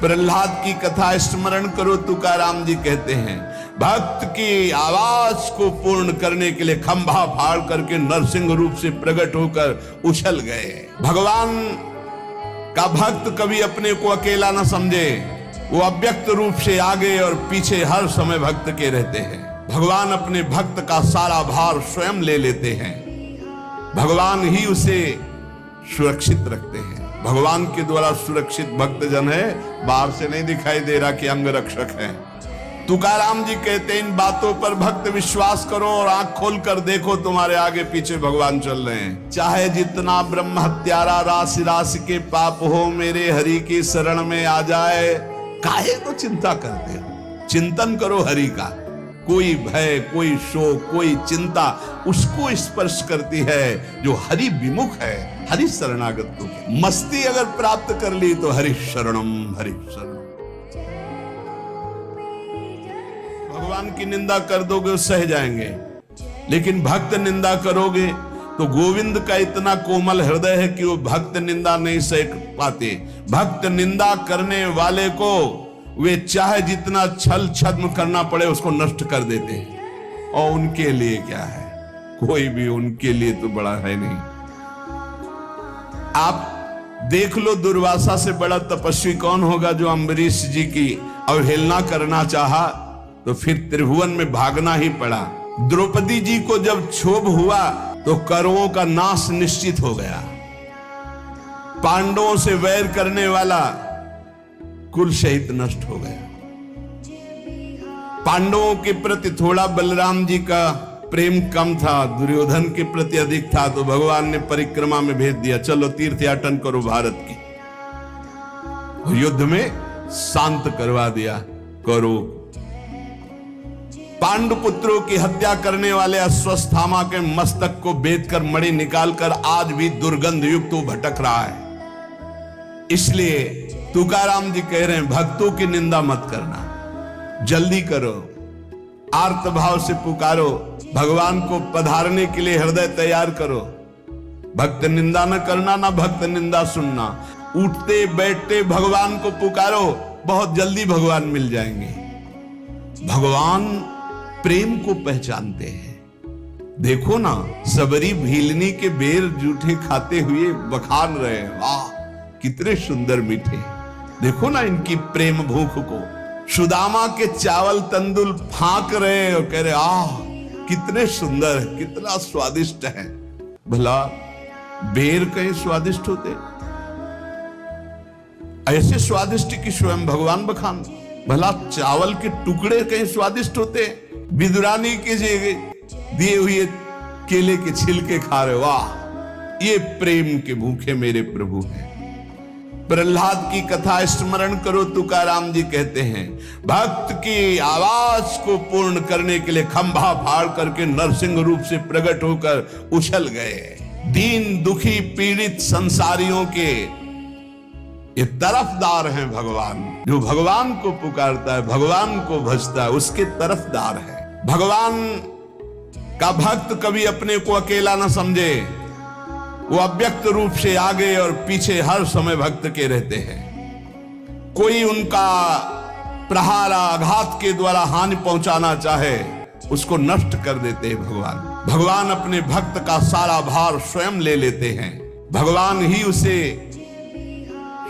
प्रहलाद की कथा स्मरण करो, तुकाराम जी कहते हैं भक्त की आवाज को पूर्ण करने के लिए खंभा फाड़ करके नरसिंह रूप से प्रकट होकर उछल गए। भगवान का भक्त कभी अपने को अकेला न समझे, वो अव्यक्त रूप से आगे और पीछे हर समय भक्त के रहते हैं। भगवान अपने भक्त का सारा भार स्वयं ले लेते हैं, भगवान ही उसे सुरक्षित रखते हैं। भगवान के द्वारा सुरक्षित भक्त जन है, बाहर से नहीं दिखाई दे रहा कि अंग रक्षक है। तुकाराम जी कहते हैं इन बातों पर भक्त विश्वास करो और आंख खोल कर देखो, तुम्हारे आगे पीछे भगवान चल रहे हैं। चाहे जितना ब्रह्म हत्यारा राशि राशि के पाप हो, मेरे हरि की शरण में आ जाए। काहे को चिंता करते हो, चिंतन करो हरि का। कोई भय, कोई शोक, कोई चिंता उसको स्पर्श करती है जो हरि विमुख है, हरि शरणागत को। मस्ती अगर प्राप्त कर ली तो हरि शरणम, हरि शरणम। भगवान की निंदा कर दोगे सह जाएंगे, लेकिन भक्त निंदा करोगे तो गोविंद का इतना कोमल हृदय है कि वो भक्त निंदा नहीं सह पाते। भक्त निंदा करने वाले को वे चाहे जितना छल छद्म करना पड़े उसको नष्ट कर देते हैं। और उनके लिए क्या है, कोई भी उनके लिए तो बड़ा है नहीं। आप देख लो, दुर्वासा से बड़ा तपस्वी कौन होगा जो अम्बरीश जी की अवहेलना करना चाहा तो फिर त्रिभुवन में भागना ही पड़ा। द्रौपदी जी को जब क्षोभ हुआ तो कौरवों का नाश निश्चित हो गया। पांडवों से वैर करने वाला कुल सहित नष्ट हो गया। पांडवों के प्रति थोड़ा बलराम जी का प्रेम कम था, दुर्योधन के प्रति अधिक था, तो भगवान ने परिक्रमा में भेज दिया, चलो तीर्थयाटन करो भारत की। युद्ध में शांत करवा दिया करो। पांडु पुत्रों की हत्या करने वाले अश्वत्थामा के मस्तक को बेचकर मणि निकालकर आज भी दुर्गंध युक्त भटक रहा है। इसलिए तुकाराम जी कह रहे हैं भक्तों की निंदा मत करना, जल्दी करो, आर्त भाव से पुकारो, भगवान को पधारने के लिए हृदय तैयार करो। भक्त निंदा न करना, ना भक्त निंदा सुनना। उठते बैठते भगवान को पुकारो, बहुत जल्दी भगवान मिल जाएंगे। भगवान प्रेम को पहचानते हैं। देखो ना, सबरी भीलनी के बेर जूठे खाते हुए बखान रहे हैं, वाह कितने सुंदर मीठे। देखो ना इनकी प्रेम भूख को। सुदामा के चावल तंदुल फांक रहे और कह रहे आह कितने सुंदर, कितना स्वादिष्ट है। भला बेर कहीं स्वादिष्ट होते? ऐसे स्वादिष्ट की स्वयं भगवान बखान। भला चावल के टुकड़े कहीं स्वादिष्ट होते? विदुरानी के दिए हुए केले के छिलके खा रहे, वाह ये प्रेम के भूखे मेरे प्रभु हैं। प्रहलाद की कथा स्मरण करो, तुकाराम जी कहते हैं भक्त की आवाज को पूर्ण करने के लिए खंभा फाड़ करके नरसिंह रूप से प्रकट होकर उछल गए। दीन दुखी पीड़ित संसारियों के ये तरफदार हैं भगवान। जो भगवान को पुकारता है, भगवान को भजता है, उसके तरफदार है। भगवान का भक्त कभी अपने को अकेला न समझे, वो अव्यक्त रूप से आगे और पीछे हर समय भक्त के रहते हैं। कोई उनका प्रहार आघात के द्वारा हानि पहुंचाना चाहे उसको नष्ट कर देते हैं भगवान। भगवान अपने भक्त का सारा भार स्वयं ले लेते हैं, भगवान ही उसे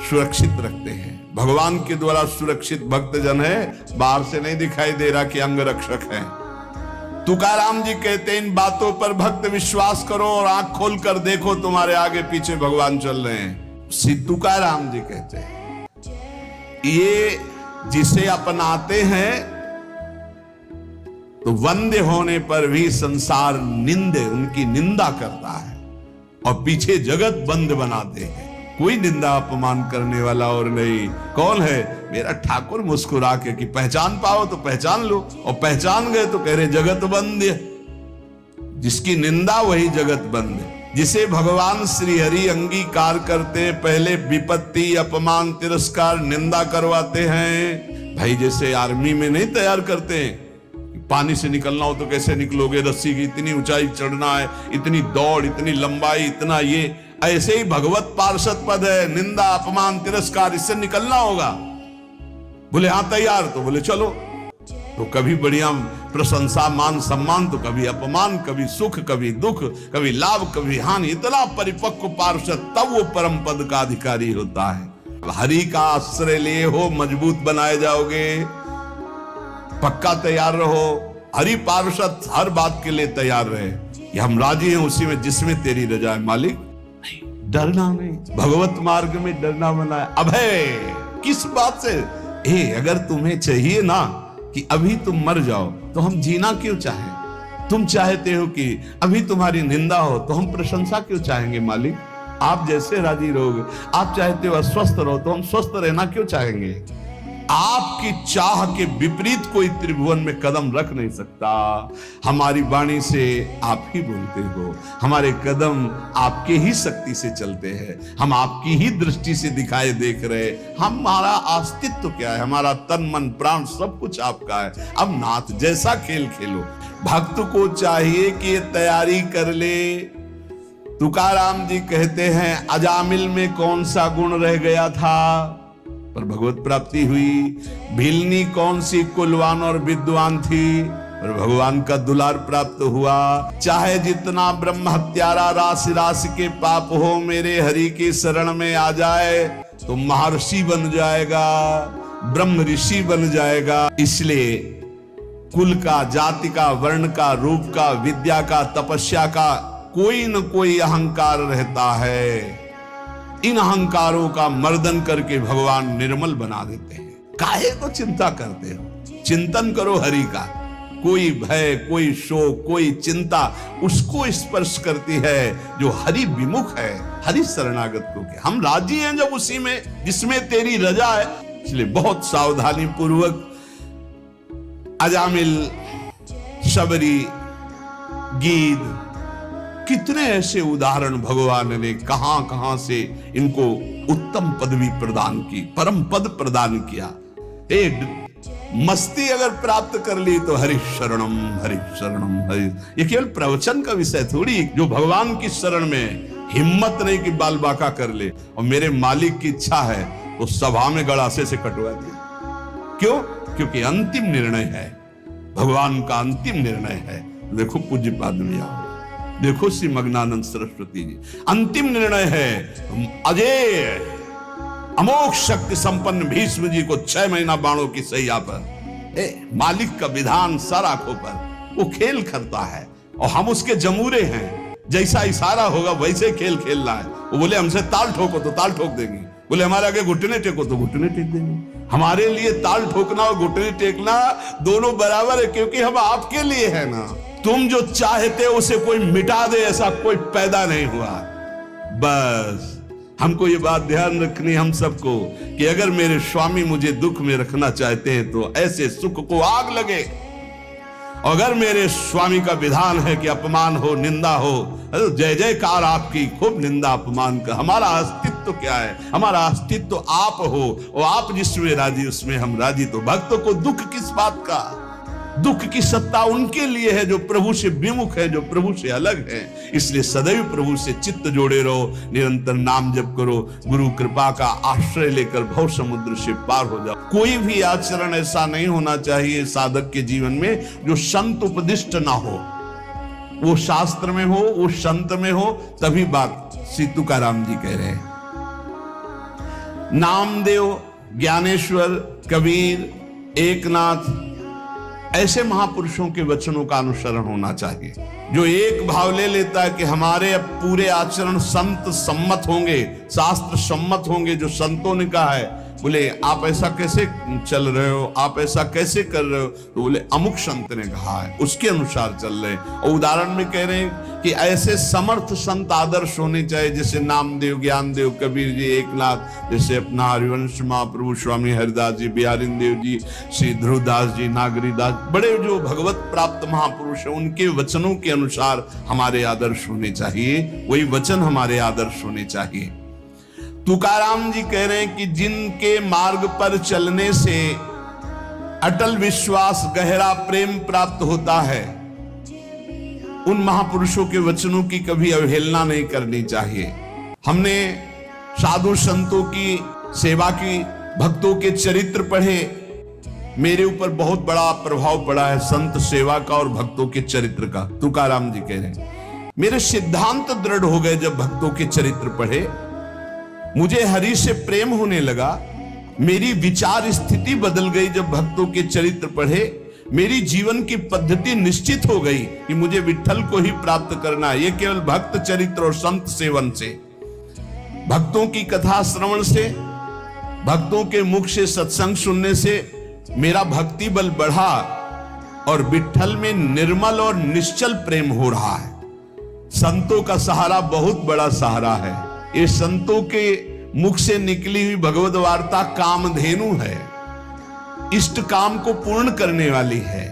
सुरक्षित रखते हैं। भगवान के द्वारा सुरक्षित भक्त जन है, बाहर से नहीं दिखाई दे रहा कि अंग रक्षक है। तुकाराम जी कहते हैं इन बातों पर भक्त विश्वास करो और आंख खोल कर देखो, तुम्हारे आगे पीछे भगवान चल रहे हैं। तुकाराम जी कहते हैं ये जिसे अपनाते हैं तो वंदे होने पर भी संसार निंदे उनकी निंदा करता है और पीछे जगत बंद बनाते हैं। कोई निंदा अपमान करने वाला और नहीं। कौन है? मेरा ठाकुर मुस्कुरा के कि पहचान पाओ तो पहचान लो, और पहचान गए तो कह रहे जगत बंद है। जिसकी निंदा वही जगत बंद है। जिसे भगवान श्री हरि अंगीकार करते, पहले विपत्ति अपमान तिरस्कार निंदा करवाते हैं। भाई जैसे आर्मी में नहीं तैयार करते, पानी से निकलना हो तो कैसे निकलोगे, रस्सी की इतनी ऊंचाई चढ़ना है, इतनी दौड़, इतनी लंबाई, इतना ये। ऐसे ही भगवत पार्षद पद है, निंदा अपमान तिरस्कार, इससे निकलना होगा। बोले हाँ तैयार, तो बोले चलो। तो कभी बढ़िया प्रशंसा मान सम्मान, तो कभी अपमान, कभी सुख कभी दुख, कभी लाभ कभी हानि। इतना परिपक्व पार्षद तब वो परम पद का अधिकारी होता है। हरि का आश्रय लिए हो, मजबूत बनाए जाओगे, पक्का तैयार रहो। हरि पार्षद हर बात के लिए तैयार रहे। ये हम राजी हैं उसी में जिसमें तेरी रजा है मालिक। डरना नहीं, भगवत मार्ग में डरना मना है। अभय किस बात से? अगर तुम्हें चाहिए ना कि अभी तुम मर जाओ तो हम जीना क्यों चाहें? तुम चाहते हो कि अभी तुम्हारी निंदा हो तो हम प्रशंसा क्यों चाहेंगे मालिक? आप जैसे राजी रहोगे। आप चाहते हो अस्वस्थ रहो तो हम स्वस्थ रहना क्यों चाहेंगे? आपकी चाह के विपरीत कोई त्रिभुवन में कदम रख नहीं सकता। हमारी वाणी से आप ही बोलते हो, हमारे कदम आपके ही शक्ति से चलते हैं, हम आपकी ही दृष्टि से दिखाए देख रहे। हमारा अस्तित्व क्या है? हमारा तन मन प्राण सब कुछ आपका है। अब नाथ जैसा खेल खेलो। भक्त को चाहिए कि तैयारी कर ले। तुकाराम जी कहते हैं अजामिल में कौन सा गुण रह गया था पर भगवत प्राप्ति हुई। भिलनी कौन सी कुलवान और विद्वान थी पर भगवान का दुलार प्राप्त हुआ। चाहे जितना ब्रह्म हत्यारा राशि राशि के पाप हो, मेरे हरि की शरण में आ जाए तो महर्षि बन जाएगा, ब्रह्म ऋषि बन जाएगा। इसलिए कुल का, जाति का, वर्ण का, रूप का, विद्या का, तपस्या का कोई न कोई अहंकार रहता है। इन अहंकारों का मर्दन करके भगवान निर्मल बना देते हैं। काहे को चिंता करते हो? चिंतन करो हरि का। कोई भय, कोई शोक, कोई चिंता उसको स्पर्श करती है जो हरि विमुख है, हरि शरणागत को। हम राजी हैं जब उसी में जिसमें तेरी रजा है। इसलिए बहुत सावधानी पूर्वक अजामिल, शबरी, गीध, कितने ऐसे उदाहरण भगवान ने कहां कहां से इनको उत्तम पदवी प्रदान की, परम पद प्रदान किया। मस्ती अगर प्राप्त कर ली तो हरि शरणम हरि शरणम हरि। ये केवल प्रवचन का विषय थोड़ी, जो भगवान की शरण में हिम्मत नहीं कि बाल बाका कर ले और मेरे मालिक की इच्छा है तो सभा में गड़ासे से कटवा दिया। क्यों? क्योंकि अंतिम निर्णय है, भगवान का अंतिम निर्णय है। देखो पूज्य पाद में आओ, देखो श्री मग्नानंद सरस्वती जी, अंतिम निर्णय है। अजय अमोघ शक्ति संपन्न भीष्म जी को 6 महीना बाणों की सैया पर, मालिक का विधान सर आंखों पर वो खेल करता है और हम उसके जमूरे हैं। जैसा इशारा होगा वैसे खेल खेल रहा है। वो बोले हमसे ताल ठोको तो ताल ठोक देंगे, बोले हमारे आगे घुटने टेको तो घुटने टेक देंगे। हमारे लिए ताल ठोकना और घुटने टेकना दोनों बराबर है, क्योंकि हम आपके लिए है ना। तुम जो चाहते हो उसे कोई मिटा दे ऐसा कोई पैदा नहीं हुआ। बस हमको ये बात ध्यान रखनी हम सबको कि अगर मेरे स्वामी मुझे दुख में रखना चाहते हैं तो ऐसे सुख को आग लगे। अगर मेरे स्वामी का विधान है कि अपमान हो, निंदा हो, जय जयकार आपकी, खूब निंदा अपमान का। हमारा अस्तित्व क्या है? हमारा अस्तित्व आप हो और आप जिसमें राजी उसमें हम राजी। तो भक्तों को दुख किस बात का? दुख की सत्ता उनके लिए है जो प्रभु से विमुख है, जो प्रभु से अलग है। इसलिए सदैव प्रभु से चित्त जोड़े रहो, निरंतर नाम जप करो, गुरु कृपा का आश्रय लेकर भव समुद्र से पार हो जाओ। कोई भी आचरण ऐसा नहीं होना चाहिए साधक के जीवन में जो संत उपदिष्ट ना हो। वो शास्त्र में हो, वो संत में हो, तभी बात। श्री तुकाराम जी कह रहे हैं, नामदेव, ज्ञानेश्वर, कबीर, एकनाथ, ऐसे महापुरुषों के वचनों का अनुसरण होना चाहिए। जो एक भाव ले लेता है कि हमारे अब पूरे आचरण संत सम्मत होंगे, शास्त्र सम्मत होंगे। जो संतों ने कहा है, बोले आप ऐसा कैसे चल रहे हो, आप ऐसा कैसे कर रहे हो, तो बोले अमुक संत ने कहा है, उसके अनुसार चल रहे हैं। और उदाहरण में कह रहे हैं कि ऐसे समर्थ संत आदर्श होने चाहिए, जैसे नामदेव, ज्ञानदेव, कबीर जी, एकनाथ, जैसे अपना हरिवंश महाप्रभु स्वामी हरिदास जी, बिहारिन देव जी, श्री ध्रुवदास जी, नागरीदास, बड़े जो भगवत प्राप्त महापुरुष हैं, उनके वचनों के अनुसार हमारे आदर्श होने चाहिए। वही वचन हमारे आदर्श होने चाहिए। तुकाराम जी कह रहे हैं कि जिनके मार्ग पर चलने से अटल विश्वास, गहरा प्रेम प्राप्त होता है, उन महापुरुषों के वचनों की कभी अवहेलना नहीं करनी चाहिए। हमने साधु संतों की सेवा की, भक्तों के चरित्र पढ़े, मेरे ऊपर बहुत बड़ा प्रभाव पड़ा है संत सेवा का और भक्तों के चरित्र का। तुकाराम जी कह रहे हैं, मेरे सिद्धांत दृढ़ हो गए जब भक्तों के चरित्र पढ़े। मुझे हरि से प्रेम होने लगा, मेरी विचार स्थिति बदल गई जब भक्तों के चरित्र पढ़े। मेरी जीवन की पद्धति निश्चित हो गई कि मुझे विठ्ठल को ही प्राप्त करना है। ये केवल भक्त चरित्र और संत सेवन से, भक्तों की कथा श्रवण से, भक्तों के मुख से सत्संग सुनने से मेरा भक्ति बल बढ़ा और विठ्ठल में निर्मल और निश्चल प्रेम हो रहा है। संतों का सहारा बहुत बड़ा सहारा है। ये संतों के मुख से निकली हुई भगवद वार्ता कामधेनु है, इष्ट काम को पूर्ण करने वाली है,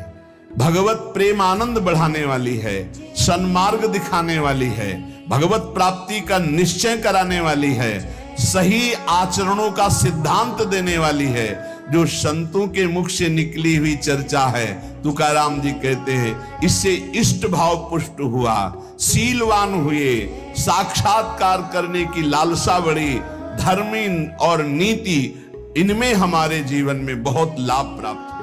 भगवत प्रेम आनंद बढ़ाने वाली है, सन्मार्ग दिखाने वाली है, भगवत प्राप्ति का निश्चय कराने वाली है, सही आचरणों का सिद्धांत देने वाली है। जो संतों के मुख से निकली हुई चर्चा है, तुकाराम जी कहते हैं, इससे इष्ट भाव पुष्ट हुआ, शीलवान हुए, साक्षात्कार करने की लालसा बढ़ी, धर्मी और नीति इनमें हमारे जीवन में बहुत लाभ प्राप्त